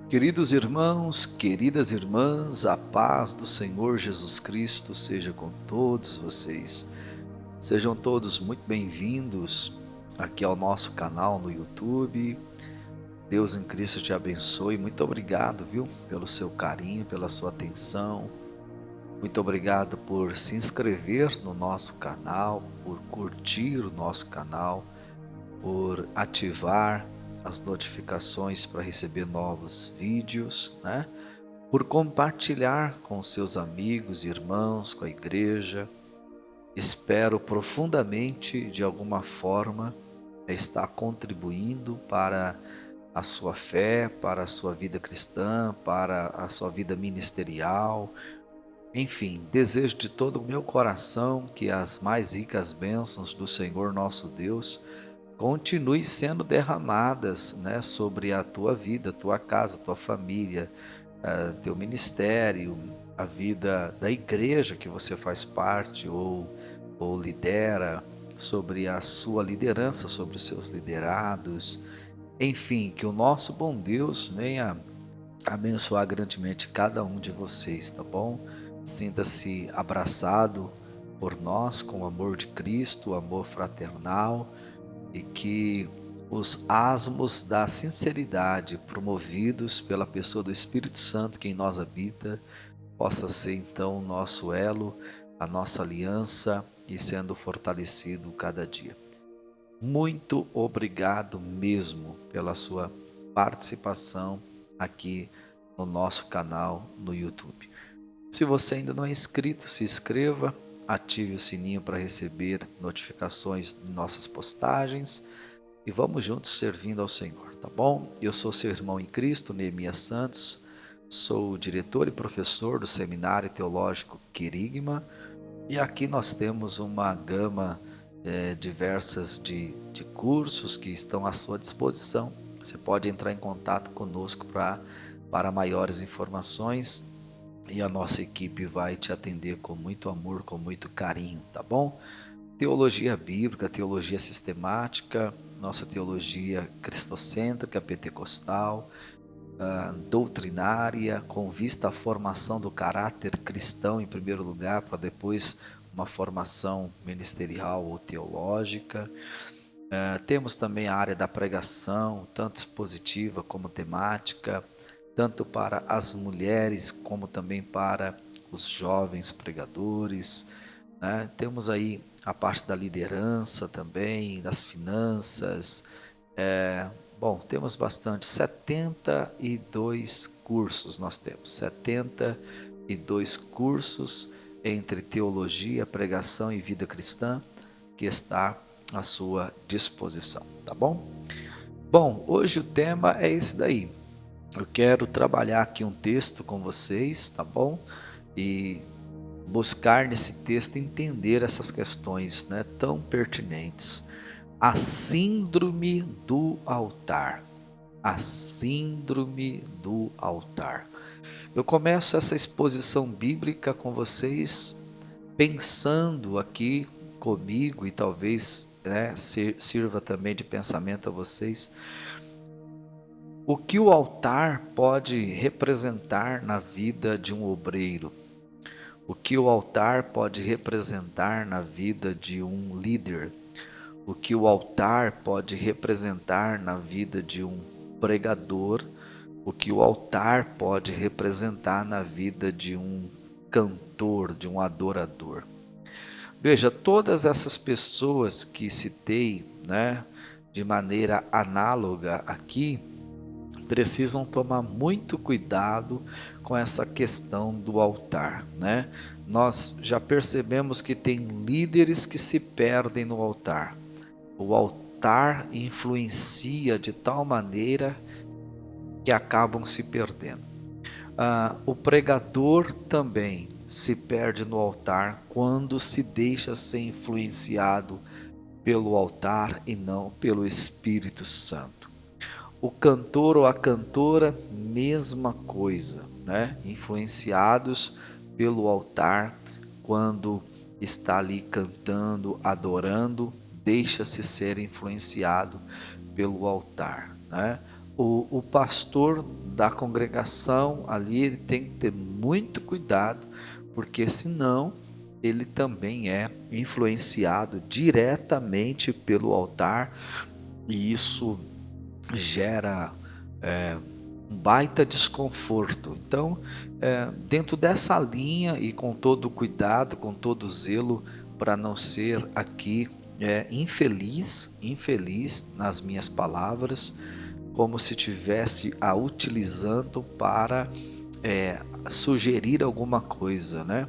Queridos irmãos, queridas irmãs, a paz do Senhor Jesus Cristo seja com todos vocês. Sejam todos muito bem-vindos aqui ao nosso canal no YouTube. Deus em Cristo te abençoe. Muito obrigado, viu, pelo seu carinho, pela sua atenção. Muito obrigado por se inscrever no nosso canal, por curtir o nosso canal, por ativar as notificações para receber novos vídeos, né? Por compartilhar com seus amigos, irmãos, com a igreja. Espero profundamente, de alguma forma, estar contribuindo para a sua fé, para a sua vida cristã, para a sua vida ministerial. Enfim, desejo de todo o meu coração que as mais ricas bênçãos do Senhor nosso Deus continue sendo derramadas, né, sobre a tua vida, tua casa, tua família, teu ministério, a vida da igreja que você faz parte ou lidera, sobre a sua liderança, sobre os seus liderados. Enfim, que o nosso bom Deus venha abençoar grandemente cada um de vocês, tá bom? Sinta-se abraçado por nós com o amor de Cristo, o amor fraternal, e que os asmos da sinceridade promovidos pela pessoa do Espírito Santo que em nós habita, possa ser então o nosso elo, a nossa aliança e sendo fortalecido cada dia. Muito obrigado mesmo pela sua participação aqui no nosso canal no YouTube. Se você ainda não é inscrito, se inscreva, ative o sininho para receber notificações de nossas postagens e vamos juntos servindo ao Senhor, tá bom? Eu sou seu irmão em Cristo, Neemias Santos, sou o diretor e professor do Seminário Teológico Querigma e aqui nós temos uma gama diversas de cursos que estão à sua disposição. Você pode entrar em contato conosco para maiores informações e a nossa equipe vai te atender com muito amor, com muito carinho, tá bom? Teologia bíblica, teologia sistemática, nossa teologia cristocêntrica, pentecostal, doutrinária, com vista à formação do caráter cristão em primeiro lugar, para depois uma formação ministerial ou teológica. Temos também a área da pregação, tanto expositiva como temática, tanto para as mulheres como também para os jovens pregadores, né? Temos aí a parte da liderança também, das finanças. É, bom, temos bastante, 72 cursos nós temos, 72 cursos entre teologia, pregação e vida cristã que está à sua disposição, tá bom? Bom, hoje o tema é esse daí. Eu quero trabalhar aqui um texto com vocês, tá bom? E buscar nesse texto entender essas questões, né, tão pertinentes. A síndrome do altar. A síndrome do altar. Eu começo essa exposição bíblica com vocês pensando aqui comigo e talvez, né, sirva também de pensamento a vocês. O que o altar pode representar na vida de um obreiro? O que o altar pode representar na vida de um líder? O que o altar pode representar na vida de um pregador? O que o altar pode representar na vida de um cantor, de um adorador? Veja, todas essas pessoas que citei, né, de maneira análoga aqui, precisam tomar muito cuidado com essa questão do altar, né? Nós já percebemos que tem líderes que se perdem no altar. O altar influencia de tal maneira que acabam se perdendo. O pregador também se perde no altar quando se deixa ser influenciado pelo altar e não pelo Espírito Santo. O cantor ou a cantora, mesma coisa, né? Influenciados pelo altar, quando está ali cantando, adorando, deixa-se ser influenciado pelo altar, né? o pastor da congregação ali ele tem que ter muito cuidado, porque senão ele também é influenciado diretamente pelo altar e isso gera um baita desconforto. Então, dentro dessa linha e com todo cuidado, com todo zelo, para não ser aqui infeliz nas minhas palavras, como se tivesse a utilizando para sugerir alguma coisa, né?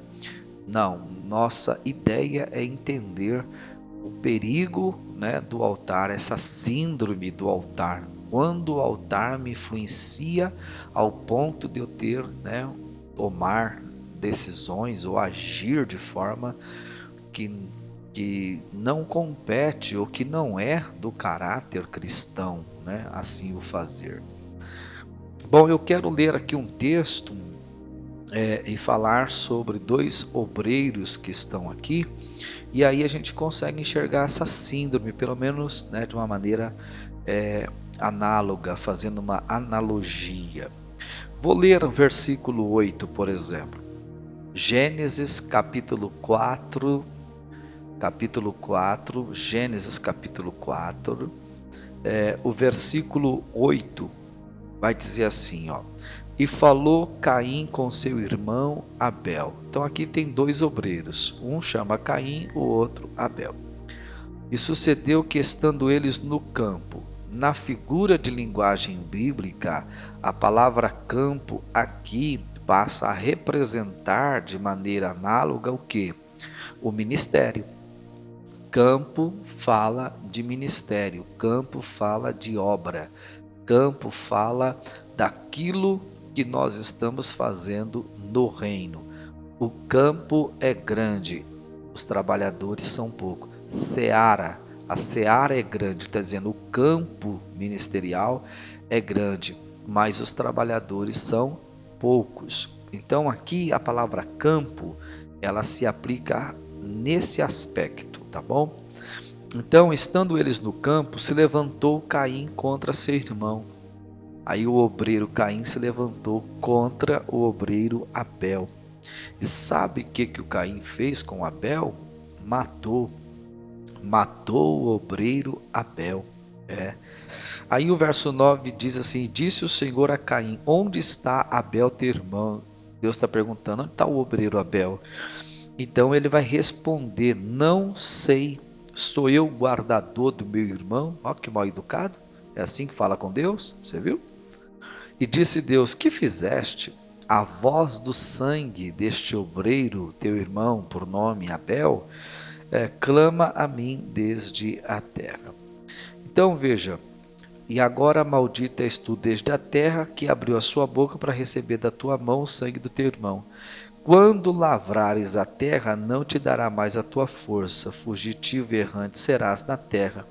Não, nossa ideia é entender o perigo, né, do altar, essa síndrome do altar. Quando o altar me influencia ao ponto de eu ter, né, tomar decisões ou agir de forma que, que não compete ou que não é do caráter cristão, né, assim o fazer. Bom, eu quero ler aqui um texto e falar sobre dois obreiros que estão aqui, e aí a gente consegue enxergar essa síndrome, pelo menos, né, de uma maneira análoga, fazendo uma analogia. Vou ler o versículo 8, por exemplo. Gênesis capítulo 4, Gênesis capítulo 4, o versículo 8 vai dizer assim, ó: e falou Caim com seu irmão Abel. Então aqui tem dois obreiros, um chama Caim, o outro Abel. E sucedeu que, estando eles no campo, na figura de linguagem bíblica, a palavra campo aqui passa a representar de maneira análoga o que? O ministério. Campo fala de ministério, campo fala de obra, campo fala daquilo que nós estamos fazendo no reino. O campo é grande, os trabalhadores são poucos. Seara, a seara é grande, está dizendo o campo ministerial é grande, mas os trabalhadores são poucos. Então aqui a palavra campo, ela se aplica nesse aspecto, tá bom? Então, estando eles no campo, se levantou Caim contra seu irmão. Aí o obreiro Caim se levantou contra o obreiro Abel. E sabe o que o Caim fez com Abel? Matou o obreiro Abel. Aí o verso 9 diz assim: disse o Senhor a Caim: onde está Abel teu irmão? Deus está perguntando: onde está o obreiro Abel? Então ele vai responder: não sei, sou eu o guardador do meu irmão? Olha que mal educado. É assim que fala com Deus, você viu? E disse Deus: que fizeste? A voz do sangue deste obreiro, teu irmão, por nome Abel, clama a mim desde a terra. Então veja: e agora maldito és tu desde a terra, que abriu a sua boca para receber da tua mão o sangue do teu irmão. Quando lavrares a terra, não te dará mais a tua força, fugitivo e errante serás na terra.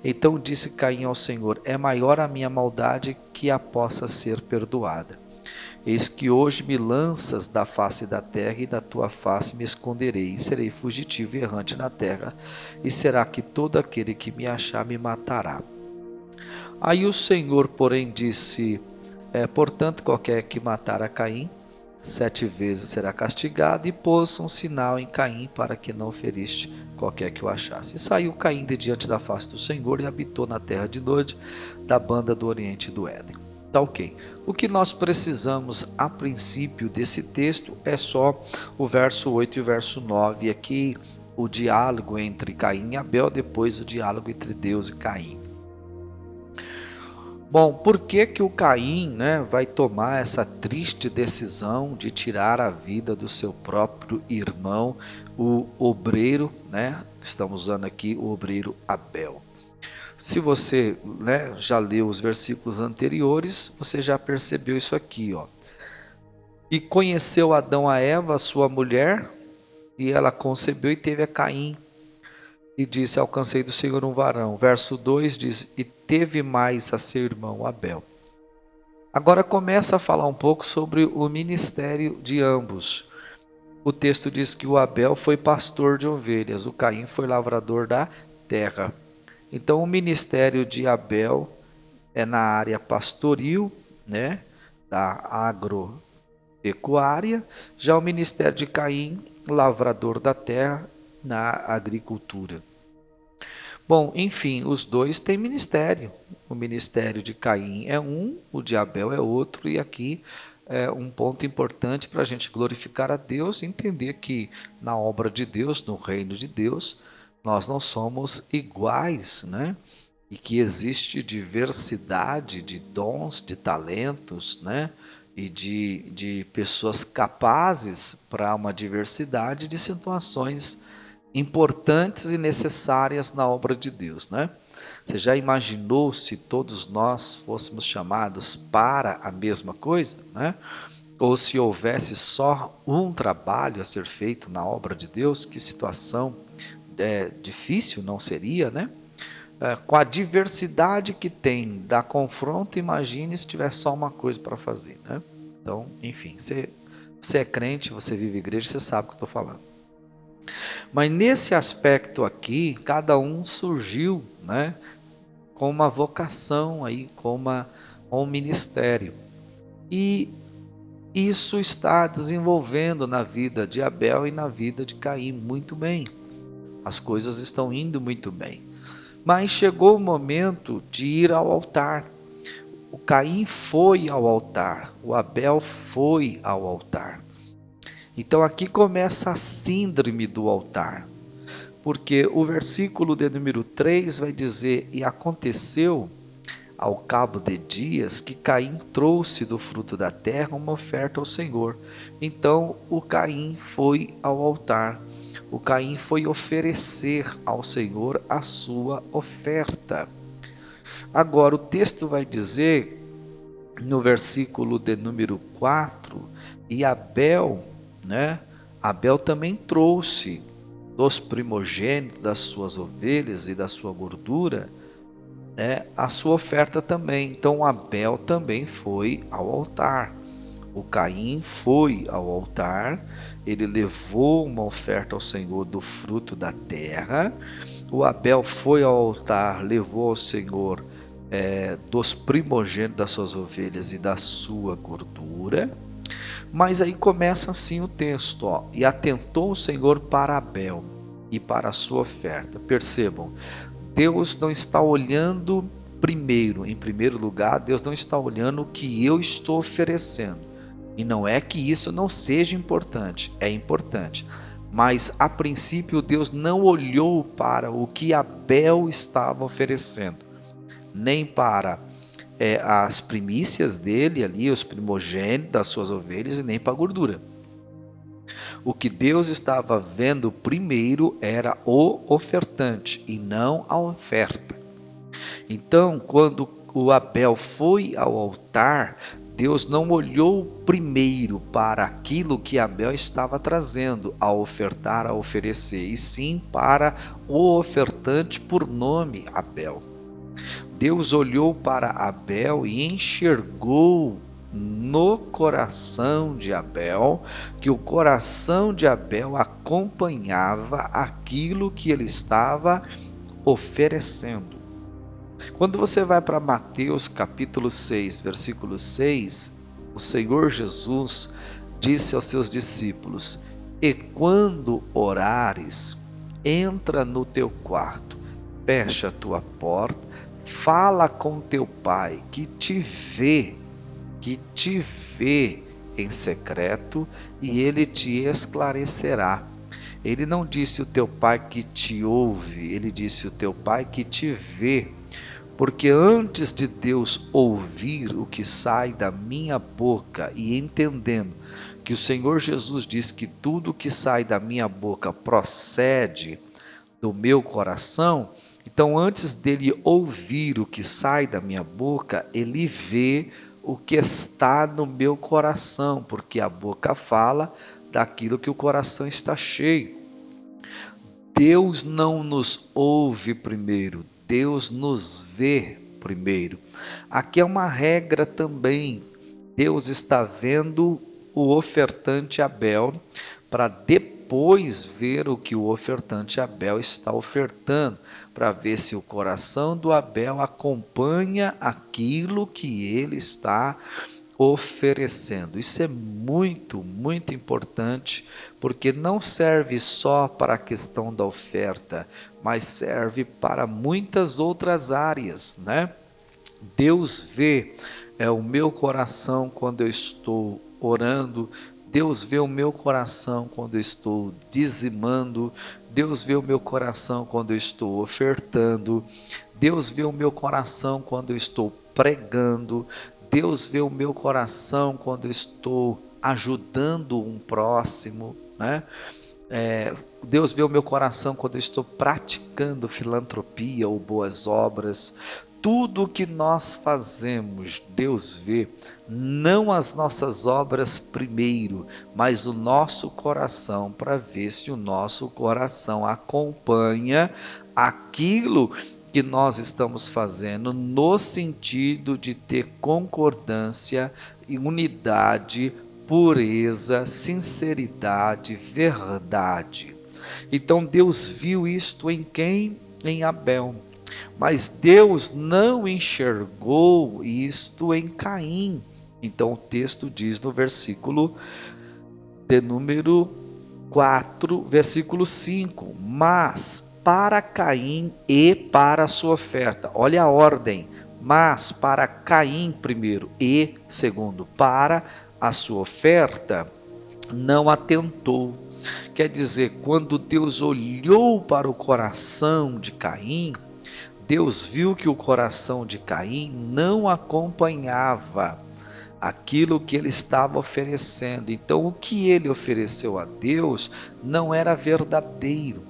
Então disse Caim ao Senhor: é maior a minha maldade que a possa ser perdoada. Eis que hoje me lanças da face da terra, e da tua face me esconderei, e serei fugitivo e errante na terra, e será que todo aquele que me achar me matará. Aí o Senhor, porém, disse: portanto, qualquer que matar a Caim, 7 vezes será castigado, e pôs um sinal em Caim para que não feriste qualquer que o achasse. E saiu Caim de diante da face do Senhor e habitou na terra de Nod, da banda do oriente do Éden. Tá ok. O que nós precisamos a princípio desse texto é só o verso 8 e o verso 9, aqui o diálogo entre Caim e Abel, depois o diálogo entre Deus e Caim. Bom, por que que o Caim, né, vai tomar essa triste decisão de tirar a vida do seu próprio irmão, o obreiro, né? Estamos usando aqui o obreiro Abel. Se você, né, já leu os versículos anteriores, você já percebeu isso aqui, ó. E conheceu Adão a Eva, sua mulher, e ela concebeu e teve a Caim. E disse: alcancei do Senhor um varão. Verso 2 diz: e teve mais a seu irmão Abel. Agora começa a falar um pouco sobre o ministério de ambos. O texto diz que o Abel foi pastor de ovelhas, o Caim foi lavrador da terra. Então o ministério de Abel é na área pastoril, né, da agropecuária. Já o ministério de Caim, lavrador da terra, na agricultura. Bom, enfim, os dois têm ministério. O ministério de Caim é um, o de Abel é outro, e aqui é um ponto importante para a gente glorificar a Deus e entender que na obra de Deus, no reino de Deus, nós não somos iguais, né? E que existe diversidade de dons, de talentos, né? E de pessoas capazes para uma diversidade de situações importantes e necessárias na obra de Deus, né? Você já imaginou se todos nós fôssemos chamados para a mesma coisa, né? Ou se houvesse só um trabalho a ser feito na obra de Deus, que situação difícil não seria, né? Com a diversidade que tem da confronto, imagine se tivesse só uma coisa para fazer, né? Então, enfim, você é crente, você vive igreja, você sabe o que eu estou falando. Mas nesse aspecto aqui, cada um surgiu, né, com uma vocação aí, com um ministério. E isso está desenvolvendo na vida de Abel e na vida de Caim muito bem. As coisas estão indo muito bem. Mas chegou o momento de ir ao altar. O Caim foi ao altar, o Abel foi ao altar. Então aqui começa a síndrome do altar. Porque o versículo de número 3 vai dizer: E aconteceu ao cabo de dias que Caim trouxe do fruto da terra uma oferta ao Senhor. Então o Caim foi ao altar. O Caim foi oferecer ao Senhor a sua oferta. Agora o texto vai dizer no versículo de número 4: E Abel, né? Abel também trouxe dos primogênitos das suas ovelhas e da sua gordura, né, a sua oferta também. Então Abel também foi ao altar. O Caim foi ao altar, ele levou uma oferta ao Senhor do fruto da terra. O Abel foi ao altar, levou ao Senhor dos primogênitos das suas ovelhas e da sua gordura. Mas aí começa assim o texto, ó: E atentou o Senhor para Abel e para a sua oferta. Percebam, Deus não está olhando em primeiro lugar, Deus não está olhando o que eu estou oferecendo. E não é que isso não seja importante, é importante. Mas a princípio Deus não olhou para o que Abel estava oferecendo, nem para as primícias dele ali, os primogênitos das suas ovelhas, e nem para a gordura. O que Deus estava vendo primeiro era o ofertante e não a oferta. Então, quando o Abel foi ao altar, Deus não olhou primeiro para aquilo que Abel estava trazendo a ofertar, a oferecer, e sim para o ofertante por nome Abel. Deus olhou para Abel e enxergou no coração de Abel que o coração de Abel acompanhava aquilo que ele estava oferecendo. Quando você vai para Mateus capítulo 6, versículo 6, o Senhor Jesus disse aos seus discípulos: E quando orares, entra no teu quarto, fecha a tua porta, fala com teu pai que te vê em secreto, e ele te esclarecerá. Ele não disse o teu pai que te ouve, ele disse o teu pai que te vê. Porque antes de Deus ouvir o que sai da minha boca, e entendendo que o Senhor Jesus diz que tudo que sai da minha boca procede do meu coração, então antes dele ouvir o que sai da minha boca, ele vê o que está no meu coração, porque a boca fala daquilo que o coração está cheio. Deus não nos ouve primeiro, Deus nos vê primeiro. Aqui é uma regra também. Deus está vendo o ofertante Abel para depois ver o que o ofertante Abel está ofertando, para ver se o coração do Abel acompanha aquilo que ele está oferecendo. Isso é muito, muito importante, porque não serve só para a questão da oferta, mas serve para muitas outras áreas, né? Deus vê o meu coração quando eu estou orando, Deus vê o meu coração quando eu estou dizimando, Deus vê o meu coração quando eu estou ofertando, Deus vê o meu coração quando eu estou pregando, Deus vê o meu coração quando eu estou ajudando um próximo, né? Deus vê o meu coração quando eu estou praticando filantropia ou boas obras. Tudo o que nós fazemos, Deus vê, não as nossas obras primeiro, mas o nosso coração, para ver se o nosso coração acompanha aquilo que nós estamos fazendo, no sentido de ter concordância e unidade, pureza, sinceridade, verdade. Então Deus viu isto em quem? Em Abel. Mas Deus não enxergou isto em Caim. Então o texto diz no versículo de número 4, versículo 5: mas para Caim e para a sua oferta. Olha a ordem. Mas para Caim primeiro e segundo para a sua oferta, não atentou. Quer dizer, quando Deus olhou para o coração de Caim, Deus viu que o coração de Caim não acompanhava aquilo que ele estava oferecendo. Então, o que ele ofereceu a Deus não era verdadeiro.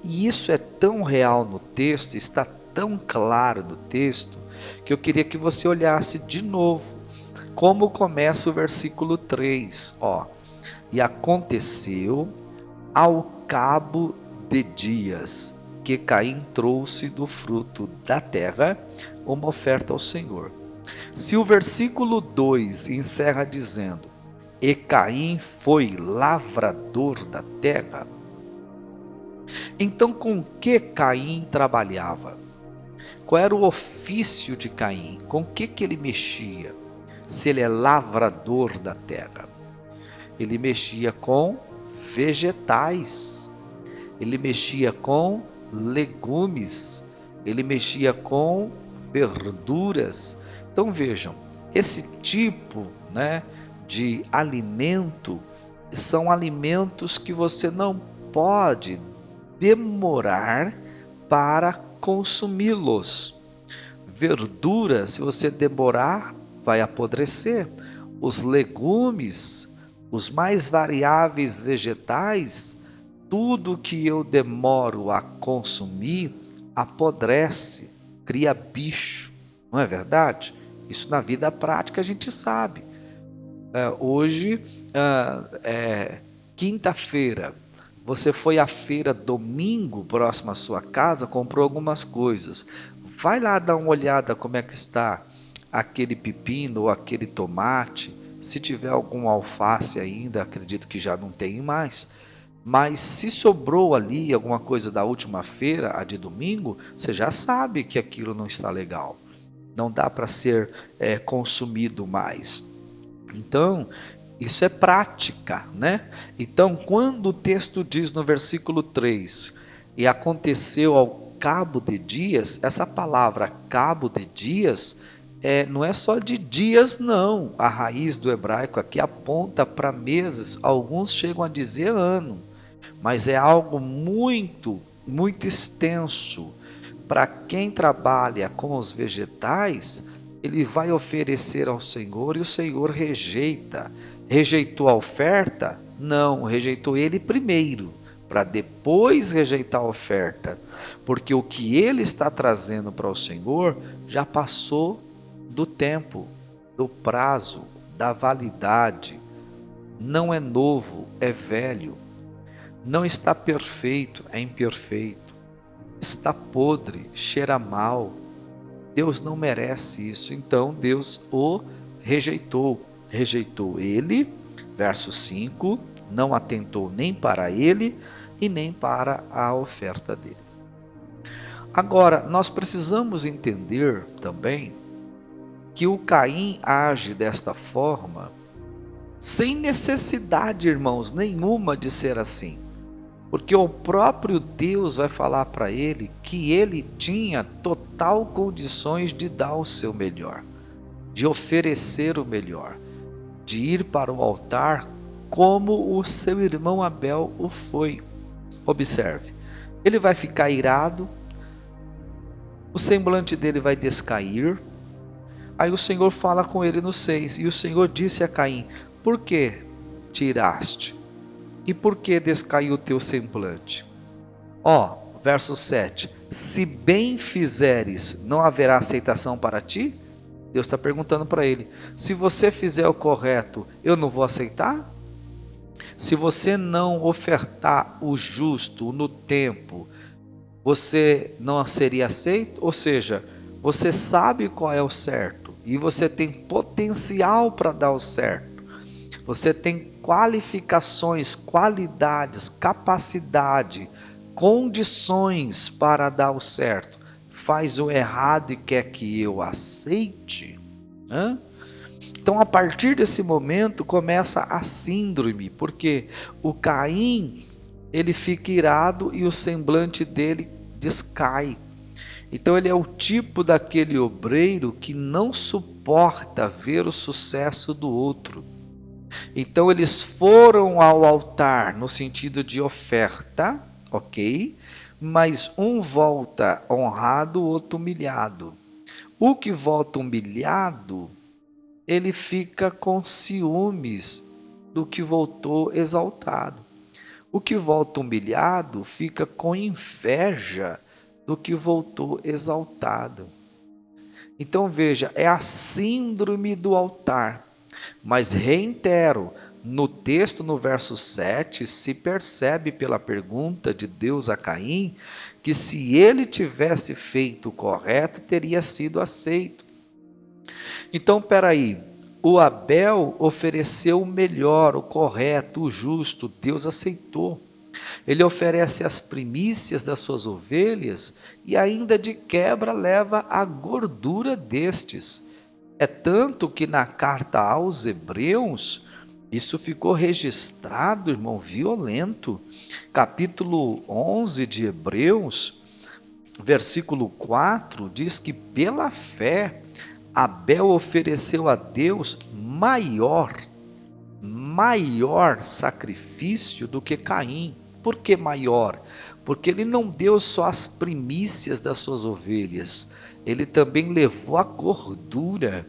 E isso é tão real no texto, está tão claro no texto, que eu queria que você olhasse de novo como começa o versículo 3. E aconteceu ao cabo de dias que Caim trouxe do fruto da terra uma oferta ao Senhor. Se o versículo 2 encerra dizendo: e Caim foi lavrador da terra, então com que Caim trabalhava? Qual era o ofício de Caim? Com que ele mexia? Se ele é lavrador da terra, ele mexia com vegetais, ele mexia com legumes, ele mexia com verduras. Então vejam, esse tipo, né, de alimento são alimentos que você não pode demorar para consumi-los. Verdura, se você demorar, vai apodrecer. Os legumes, os mais variáveis vegetais, tudo que eu demoro a consumir apodrece, cria bicho, não é verdade? Isso na vida prática a gente sabe. Hoje é quinta-feira, você foi à feira domingo próximo à sua casa, comprou algumas coisas. Vai lá dar uma olhada como é que está aquele pepino ou aquele tomate. Se tiver algum alface ainda, acredito que já não tem mais. Mas se sobrou ali alguma coisa da última feira, a de domingo, você já sabe que aquilo não está legal. Não dá para ser consumido mais. Então, isso é prática, né? Então, quando o texto diz no versículo 3, e aconteceu ao cabo de dias, essa palavra cabo de dias, não é só de dias não, a raiz do hebraico aqui aponta para meses, alguns chegam a dizer ano, mas é algo muito, muito extenso. Para quem trabalha com os vegetais, ele vai oferecer ao Senhor e o Senhor rejeita. Rejeitou a oferta? Não, rejeitou ele primeiro, para depois rejeitar a oferta. Porque o que ele está trazendo para o Senhor já passou do tempo, do prazo, da validade. Não é novo, é velho. Não está perfeito, é imperfeito. Está podre, cheira mal. Deus não merece isso. Então Deus o rejeitou. Rejeitou ele, verso 5, não atentou nem para ele e nem para a oferta dele. Agora, nós precisamos entender também que o Caim age desta forma sem necessidade, irmãos, nenhuma de ser assim. Porque o próprio Deus vai falar para ele que ele tinha total condições de dar o seu melhor, de oferecer o melhor, de ir para o altar como o seu irmão Abel o foi. Observe, ele vai ficar irado, o semblante dele vai descair. Aí o Senhor fala com ele no 6, e o Senhor disse a Caim: por que te iraste? E por que descaiu o teu semblante? Verso 7, se bem fizeres, não haverá aceitação para ti? Deus está perguntando para ele, se você fizer o correto, eu não vou aceitar? Se você não ofertar o justo no tempo, você não seria aceito? Ou seja, você sabe qual é o certo, e você tem potencial para dar o certo. Você tem qualificações, qualidades, capacidade, condições para dar o certo. Faz o errado e quer que eu aceite? Então, a partir desse momento, começa a síndrome, porque o Caim, ele fica irado e o semblante dele descai. Então, ele é o tipo daquele obreiro que não suporta ver o sucesso do outro. Então eles foram ao altar no sentido de oferta, ok? Mas um volta honrado, o outro humilhado. O que volta humilhado, ele fica com ciúmes do que voltou exaltado. O que volta humilhado fica com inveja do que voltou exaltado. Então veja, é a síndrome do altar. Mas reitero, no texto, no verso 7, se percebe pela pergunta de Deus a Caim, que se ele tivesse feito o correto, teria sido aceito. Então, peraí, o Abel ofereceu o melhor, o correto, o justo, Deus aceitou. Ele oferece as primícias das suas ovelhas e ainda de quebra leva a gordura destes. É tanto que na carta aos Hebreus, isso ficou registrado, irmão, violento. Capítulo 11 de Hebreus, versículo 4, diz que pela fé, Abel ofereceu a Deus maior sacrifício do que Caim. Por que maior? Porque ele não deu só as primícias das suas ovelhas, ele também levou a gordura.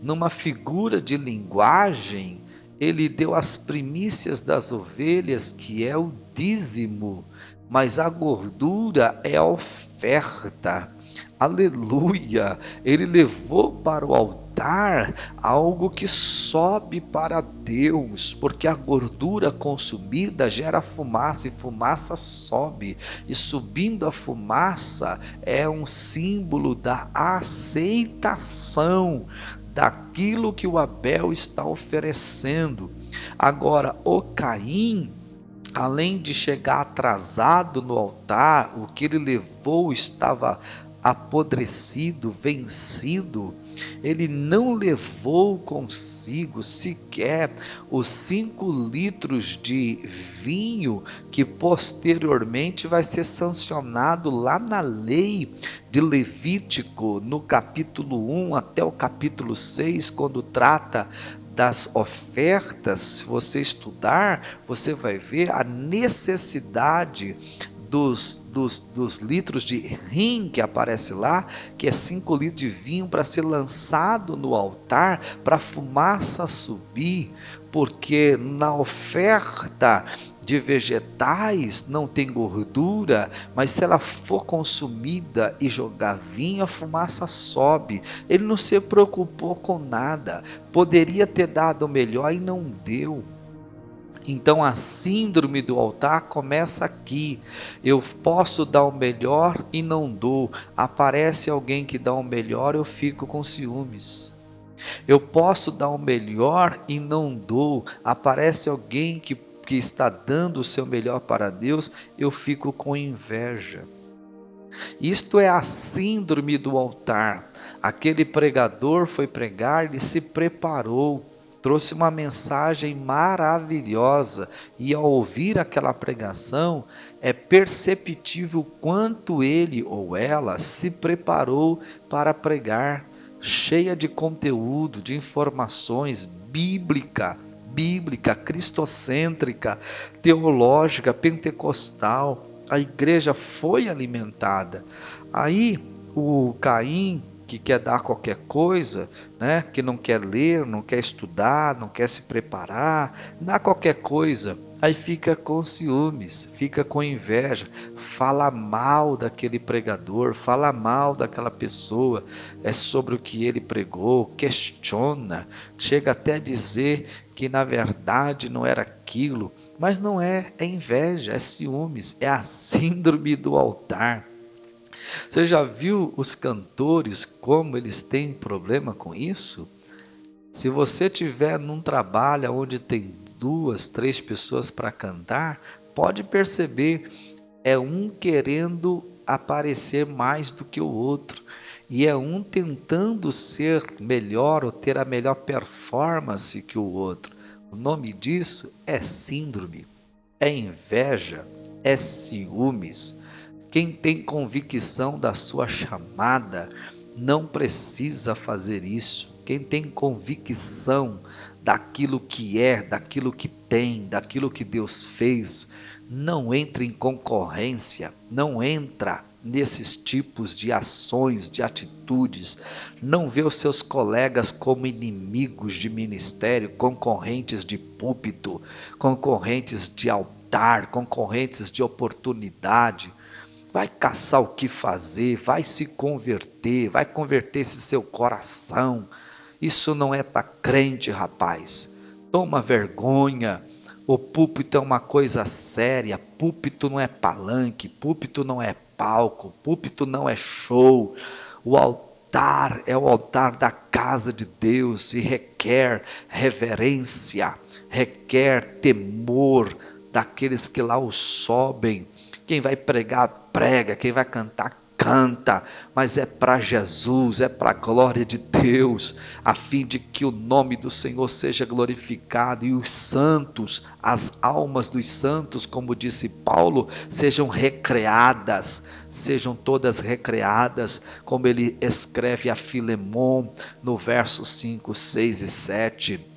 Numa figura de linguagem, ele deu as primícias das ovelhas, que é o dízimo, mas a gordura é a oferta. Aleluia! Ele levou para o altar algo que sobe para Deus, porque a gordura consumida gera fumaça e fumaça sobe, e subindo a fumaça é um símbolo da aceitação daquilo que o Abel está oferecendo. Agora, o Caim, além de chegar atrasado no altar, o que ele levou estava apodrecido, vencido. Ele não levou consigo sequer os 5 litros de vinho que posteriormente vai ser sancionado lá na lei de Levítico, no capítulo 1 até o capítulo 6, quando trata das ofertas. Se você estudar, você vai ver a necessidade dos litros de rim que aparece lá, que é 5 litros de vinho para ser lançado no altar, para a fumaça subir, porque na oferta de vegetais não tem gordura, mas se ela for consumida e jogar vinho, a fumaça sobe. Ele não se preocupou com nada, poderia ter dado o melhor e não deu. Então a síndrome do altar começa aqui. Eu posso dar o melhor e não dou. Aparece alguém que dá o melhor, eu fico com ciúmes. Eu posso dar o melhor e não dou. Aparece alguém que que está dando o seu melhor para Deus, eu fico com inveja. Isto é a síndrome do altar. Aquele pregador foi pregar, ele se preparou, trouxe uma mensagem maravilhosa, e ao ouvir aquela pregação, é perceptível quanto ele ou ela se preparou para pregar, cheia de conteúdo, de informações bíblica, cristocêntrica, teológica, pentecostal. A igreja foi alimentada. Aí o Caim, que quer dar qualquer coisa, né, que não quer ler, não quer estudar, não quer se preparar, dá qualquer coisa, aí fica com ciúmes, fica com inveja, fala mal daquele pregador, fala mal daquela pessoa, sobre o que ele pregou, questiona, chega até a dizer que na verdade não era aquilo, mas não é, é inveja, é ciúmes, é a síndrome do altar. Você já viu os cantores como eles têm problema com isso? Se você tiver num trabalho onde tem 2, 3 pessoas para cantar, pode perceber, é um querendo aparecer mais do que o outro, e é um tentando ser melhor ou ter a melhor performance que o outro. O nome disso é síndrome, é inveja, é ciúmes. Quem tem convicção da sua chamada não precisa fazer isso. Quem tem convicção daquilo que é, daquilo que tem, daquilo que Deus fez, não entra em concorrência, não entra nesses tipos de ações, de atitudes, não vê os seus colegas como inimigos de ministério, concorrentes de púlpito, concorrentes de altar, concorrentes de oportunidade. Vai caçar o que fazer, vai se converter, vai converter esse seu coração. Isso não é para crente, rapaz. Toma vergonha. O púlpito é uma coisa séria. Púlpito não é palanque, púlpito não é palco, púlpito não é show. O altar é o altar da casa de Deus e requer reverência, requer temor daqueles que lá o sobem. Quem vai pregar, prega, quem vai cantar, canta, mas é para Jesus, é para a glória de Deus, a fim de que o nome do Senhor seja glorificado e os santos, as almas dos santos, como disse Paulo, sejam recreadas, sejam todas recreadas, como ele escreve a Filemon no verso 5, 6 e 7.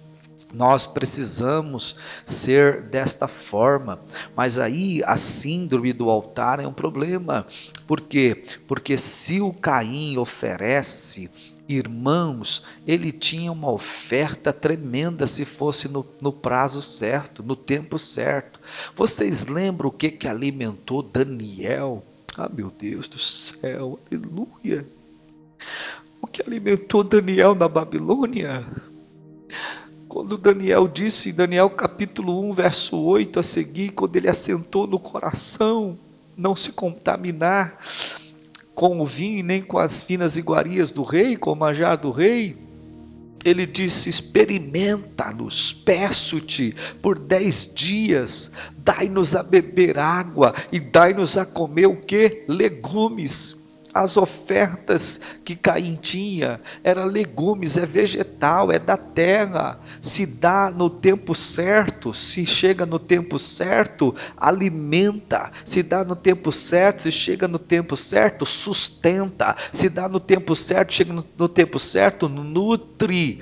Nós precisamos ser desta forma, mas aí a síndrome do altar é um problema. Por quê? Porque se o Caim oferece, irmãos, ele tinha uma oferta tremenda se fosse no prazo certo, no tempo certo. Vocês lembram o que alimentou Daniel? Ah, meu Deus do céu, aleluia! O que alimentou Daniel na Babilônia? Quando Daniel disse, Daniel capítulo 1, verso 8 a seguir, quando ele assentou no coração, não se contaminar com o vinho nem com as finas iguarias do rei, com o manjar do rei, ele disse, experimenta-nos, peço-te, por 10 dias, dai-nos a beber água e dai-nos a comer o quê? Legumes. As ofertas que Caim tinha, era legumes, é vegetal, é da terra, se dá no tempo certo, se chega no tempo certo, alimenta, se dá no tempo certo, se chega no tempo certo, sustenta, se dá no tempo certo, chega no tempo certo, nutre.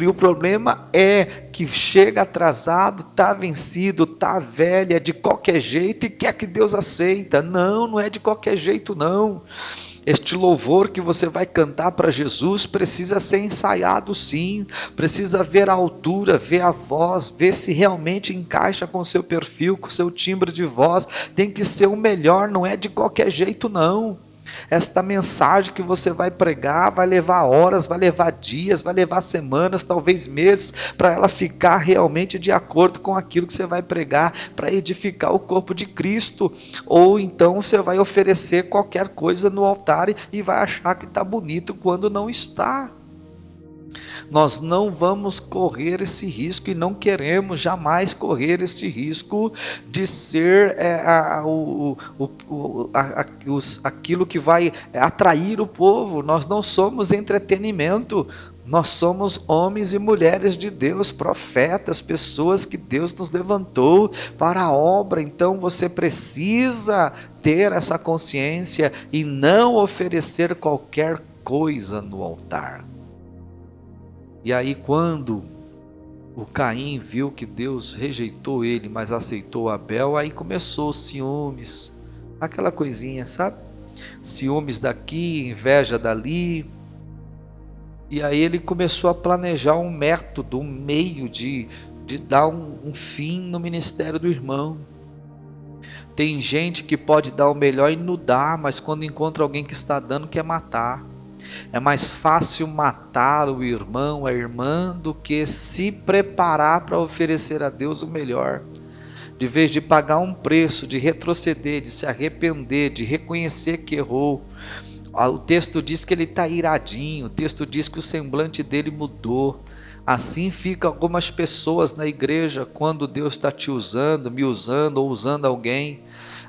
O problema é que chega atrasado, está vencido, está velho, é de qualquer jeito e quer que Deus aceita. Não, não é de qualquer jeito não. Este louvor que você vai cantar para Jesus precisa ser ensaiado sim, precisa ver a altura, ver a voz, ver se realmente encaixa com o seu perfil, com o seu timbre de voz, tem que ser o melhor, não é de qualquer jeito não. Esta mensagem que você vai pregar vai levar horas, vai levar dias, vai levar semanas, talvez meses, para ela ficar realmente de acordo com aquilo que você vai pregar, para edificar o corpo de Cristo. Ou então você vai oferecer qualquer coisa no altar e vai achar que está bonito quando não está. Nós não vamos correr esse risco e não queremos jamais correr este risco de ser aquilo que vai atrair o povo. Nós não somos entretenimento. Nós somos homens e mulheres de Deus, profetas, pessoas que Deus nos levantou para a obra. Então você precisa ter essa consciência e não oferecer qualquer coisa no altar. E aí, quando o Caim viu que Deus rejeitou ele, mas aceitou Abel, aí começou os ciúmes, aquela coisinha, sabe? Ciúmes daqui, inveja dali. E aí ele começou a planejar um método, um meio de dar um fim no ministério do irmão. Tem gente que pode dar o melhor e não dá, mas quando encontra alguém que está dando, quer matar. É mais fácil matar o irmão, a irmã, do que se preparar para oferecer a Deus o melhor. De vez de pagar um preço, de retroceder, de se arrepender, de reconhecer que errou. O texto diz que ele está iradinho, o texto diz que o semblante dele mudou. Assim fica algumas pessoas na igreja quando Deus está te usando, me usando ou usando alguém.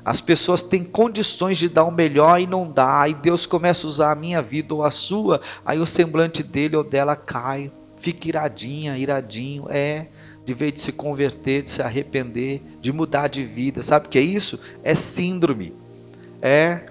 As pessoas têm condições de dar o melhor e não dá, aí Deus começa a usar a minha vida ou a sua, aí o semblante dele ou dela cai, fica iradinha, iradinho, de vez de se converter, de se arrepender, de mudar de vida. Sabe o que é isso? É síndrome, é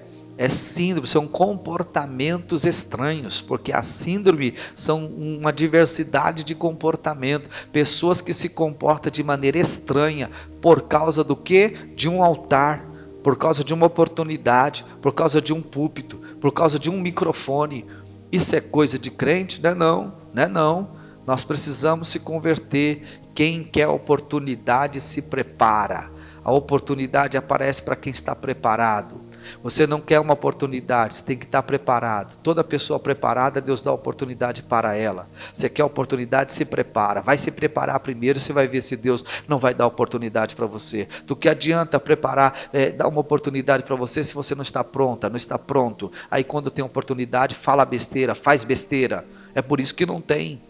síndrome, são comportamentos estranhos, porque a síndrome são uma diversidade de comportamento, pessoas que se comportam de maneira estranha, por causa do quê? De um altar, por causa de uma oportunidade, por causa de um púlpito, por causa de um microfone. Isso é coisa de crente? Não é não, não é não. Nós precisamos se converter. Quem quer oportunidade se prepara. A oportunidade aparece para quem está preparado. Você não quer uma oportunidade, você tem que estar preparado. Toda pessoa preparada, Deus dá oportunidade para ela. Você quer oportunidade, se prepara. Vai se preparar primeiro, você vai ver se Deus não vai dar oportunidade para você. Do que adianta preparar, dar uma oportunidade para você se você não está pronta, não está pronto. Aí quando tem oportunidade, fala besteira, faz besteira. É por isso que não tem.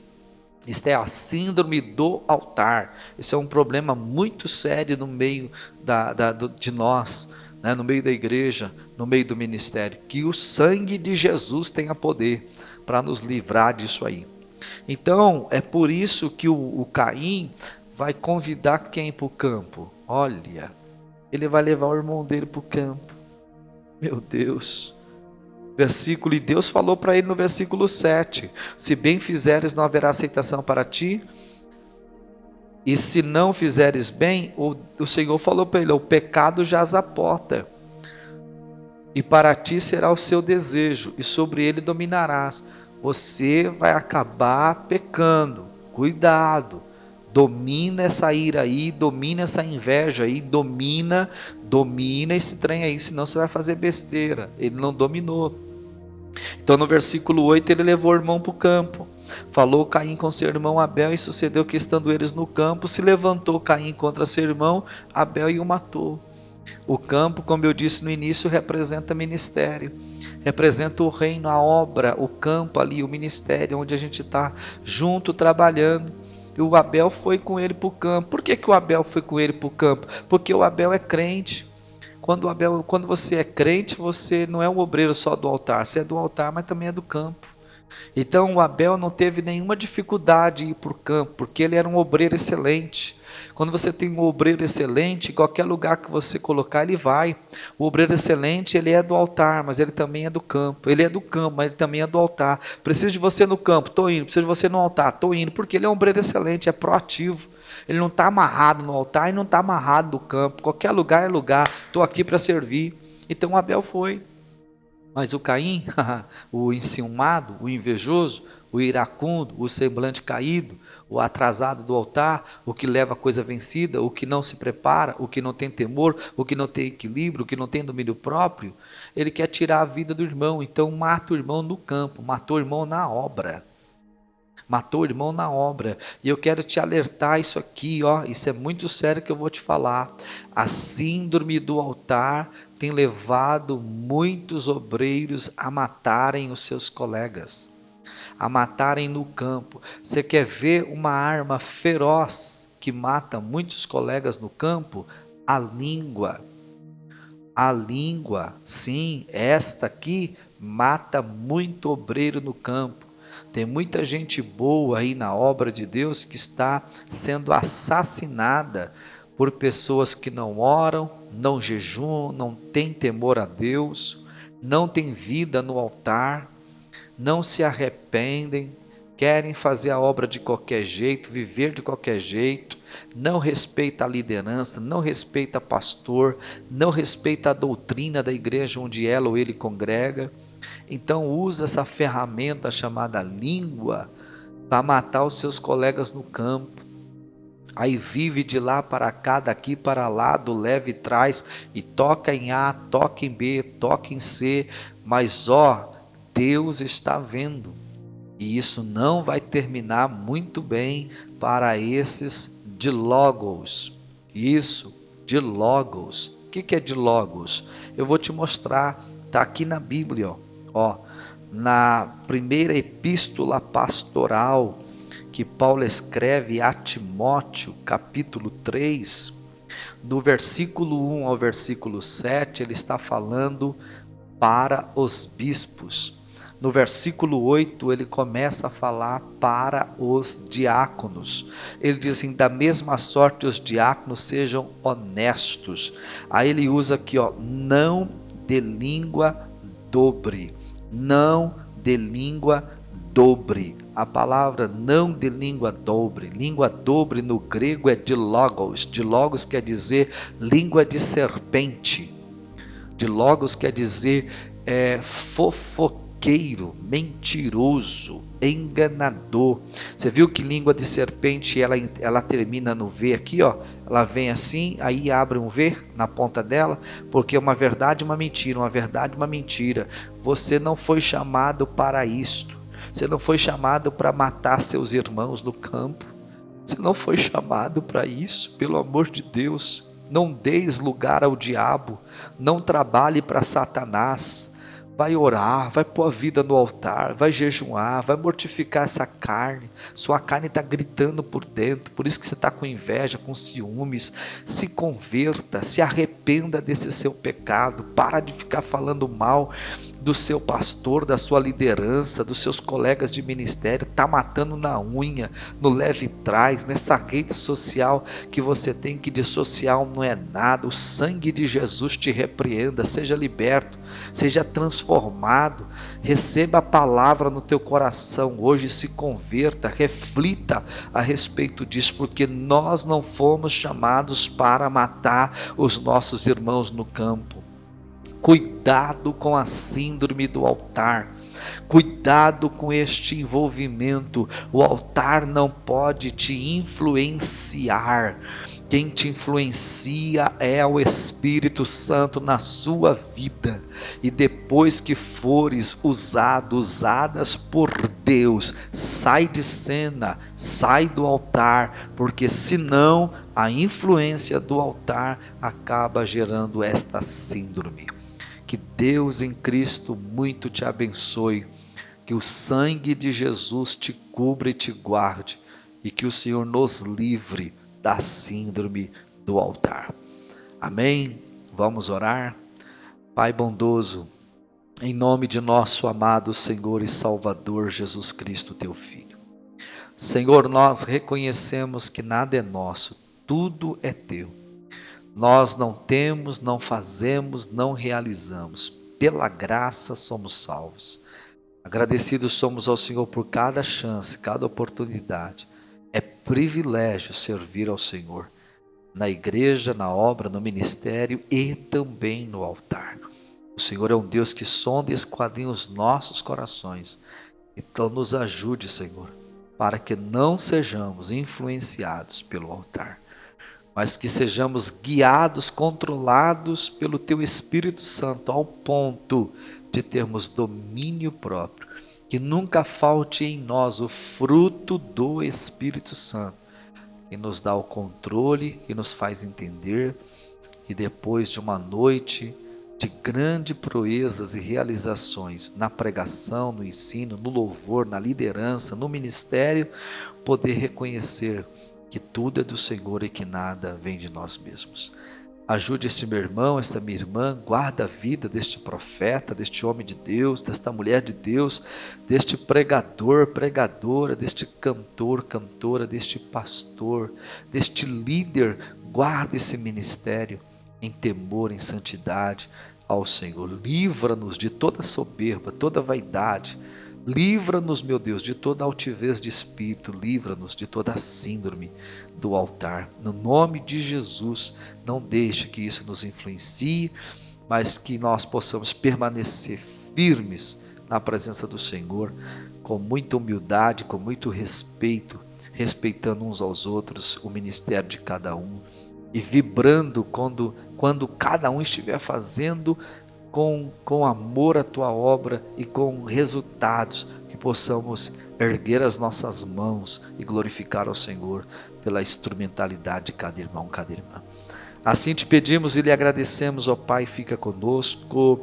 Isto é a síndrome do altar. Esse é um problema muito sério no meio de nós, né? No meio da igreja, no meio do ministério. Que o sangue de Jesus tenha poder para nos livrar disso aí. Então, é por isso que o Caim vai convidar quem para o campo? Olha, ele vai levar o irmão dele para o campo. Meu Deus. Versículo, e Deus falou para ele no versículo 7, se bem fizeres não haverá aceitação para ti, e se não fizeres bem, o Senhor falou para ele, o pecado jaz à porta, e para ti será o seu desejo, e sobre ele dominarás. Você vai acabar pecando, cuidado, domina essa ira aí, domina essa inveja aí, domina esse trem aí, senão você vai fazer besteira. Ele não dominou. Então no versículo 8 ele levou o irmão para o campo. Falou Caim com seu irmão Abel, e sucedeu que estando eles no campo, se levantou Caim contra seu irmão Abel e o matou. O campo, como eu disse no início, representa ministério, representa o reino, a obra, o campo ali, o ministério, onde a gente está junto trabalhando. E o Abel foi com ele para o campo. Por que o Abel foi com ele para o campo? Porque o Abel é crente. Quando você é crente, você não é um obreiro só do altar, você é do altar, mas também é do campo. Então o Abel não teve nenhuma dificuldade em ir para o campo, porque ele era um obreiro excelente. Quando você tem um obreiro excelente, qualquer lugar que você colocar, ele vai. O obreiro excelente, ele é do altar, mas ele também é do campo. Ele é do campo, mas ele também é do altar. Preciso de você no campo, estou indo. Preciso de você no altar, estou indo. Porque ele é um obreiro excelente, é proativo. Ele não está amarrado no altar e não está amarrado no campo. Qualquer lugar é lugar. Estou aqui para servir. Então Abel foi. Mas o Caim, o enciumado, o invejoso, o iracundo, o semblante caído, o atrasado do altar, o que leva a coisa vencida, o que não se prepara, o que não tem temor, o que não tem equilíbrio, o que não tem domínio próprio, ele quer tirar a vida do irmão. Então mata o irmão no campo, matou o irmão na obra. Matou o irmão na obra. E eu quero te alertar isso aqui, ó, isso é muito sério que eu vou te falar. A síndrome do altar tem levado muitos obreiros a matarem os seus colegas. a matarem no campo. Você quer ver uma arma feroz que mata muitos colegas no campo? A língua. A língua, sim, esta aqui mata muito obreiro no campo. Tem muita gente boa aí na obra de Deus que está sendo assassinada por pessoas que não oram, não jejuam, não têm temor a Deus, não têm vida no altar, não se arrependem, querem fazer a obra de qualquer jeito, viver de qualquer jeito, não respeita a liderança, não respeita pastor, não respeita a doutrina da igreja onde ela ou ele congrega. Então usa essa ferramenta chamada língua para matar os seus colegas no campo. Aí vive de lá para cá, daqui para lá, do leve e traz, e toca em A, toca em B, toca em C, mas Deus está vendo. E isso não vai terminar muito bem para esses de Logos. Isso, de Logos. O que é de Logos? Eu vou te mostrar, está aqui na Bíblia, na primeira epístola pastoral que Paulo escreve a Timóteo, capítulo 3, do versículo 1 ao versículo 7, ele está falando para os bispos. No versículo 8, ele começa a falar para os diáconos. Ele diz assim: da mesma sorte os diáconos sejam honestos. Aí ele usa aqui, não de língua dobre. Não de língua dobre. A palavra não de língua dobre no grego é de logos quer dizer língua de serpente. De logos quer dizer fofoqueiro, mentiroso, enganador. Você viu que língua de serpente ela termina no V aqui, ela vem assim, aí abre um V na ponta dela, porque é uma verdade e uma mentira, uma verdade e uma mentira. Você não foi chamado para isto. Você não foi chamado para matar seus irmãos no campo. Você não foi chamado para isso, pelo amor de Deus. Não deis lugar ao diabo, não trabalhe para Satanás. Vai orar, vai pôr a vida no altar, vai jejuar, vai mortificar essa carne. Sua carne está gritando por dentro, por isso que você está com inveja, com ciúmes. Se converta, se arrependa desse seu pecado, para de ficar falando mal do seu pastor, da sua liderança, dos seus colegas de ministério. Está matando na unha, no leve trás, nessa rede social que você tem, que de social não é nada. O sangue de Jesus te repreenda, seja liberto, seja transformado, receba a palavra no teu coração hoje, se converta, reflita a respeito disso, porque nós não fomos chamados para matar os nossos irmãos no campo. Cuidado com a síndrome do altar. Cuidado com este envolvimento. O altar não pode te influenciar. Quem te influencia é o Espírito Santo na sua vida. E depois que fores usadas por Deus, sai de cena, sai do altar, porque senão a influência do altar acaba gerando esta síndrome. Que Deus em Cristo muito te abençoe, que o sangue de Jesus te cubra e te guarde, e que o Senhor nos livre da síndrome do altar. Amém? Vamos orar? Pai bondoso, em nome de nosso amado Senhor e Salvador Jesus Cristo, teu Filho. Senhor, nós reconhecemos que nada é nosso, tudo é teu. Nós não temos, não fazemos, não realizamos. Pela graça somos salvos. Agradecidos somos ao Senhor por cada chance, cada oportunidade. É privilégio servir ao Senhor na igreja, na obra, no ministério e também no altar. O Senhor é um Deus que sonda e esquadrinha os nossos corações. Então nos ajude, Senhor, para que não sejamos influenciados pelo altar, mas que sejamos guiados, controlados pelo Teu Espírito Santo, ao ponto de termos domínio próprio, que nunca falte em nós o fruto do Espírito Santo, que nos dá o controle, que nos faz entender, que depois de uma noite de grandes proezas e realizações na pregação, no ensino, no louvor, na liderança, no ministério, poder reconhecer que tudo é do Senhor e que nada vem de nós mesmos. Ajude esse meu irmão, esta minha irmã, guarda a vida deste profeta, deste homem de Deus, desta mulher de Deus, deste pregador, pregadora, deste cantor, cantora, deste pastor, deste líder. Guarda esse ministério em temor, em santidade ao Senhor. Livra-nos de toda soberba, toda vaidade. Livra-nos, meu Deus, de toda altivez de espírito. Livra-nos de toda síndrome do altar. No nome de Jesus, não deixe que isso nos influencie, mas que nós possamos permanecer firmes na presença do Senhor, com muita humildade, com muito respeito, respeitando uns aos outros, o ministério de cada um, e vibrando quando cada um estiver fazendo com amor a tua obra e com resultados, que possamos erguer as nossas mãos e glorificar ao Senhor pela instrumentalidade de cada irmão, cada irmã. Assim te pedimos e lhe agradecemos, ó Pai, fica conosco,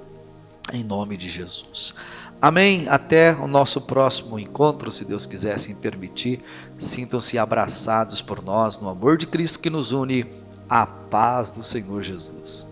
em nome de Jesus. Amém. Até o nosso próximo encontro, se Deus quiser assim permitir. Sintam-se abraçados por nós no amor de Cristo que nos une. A paz do Senhor Jesus.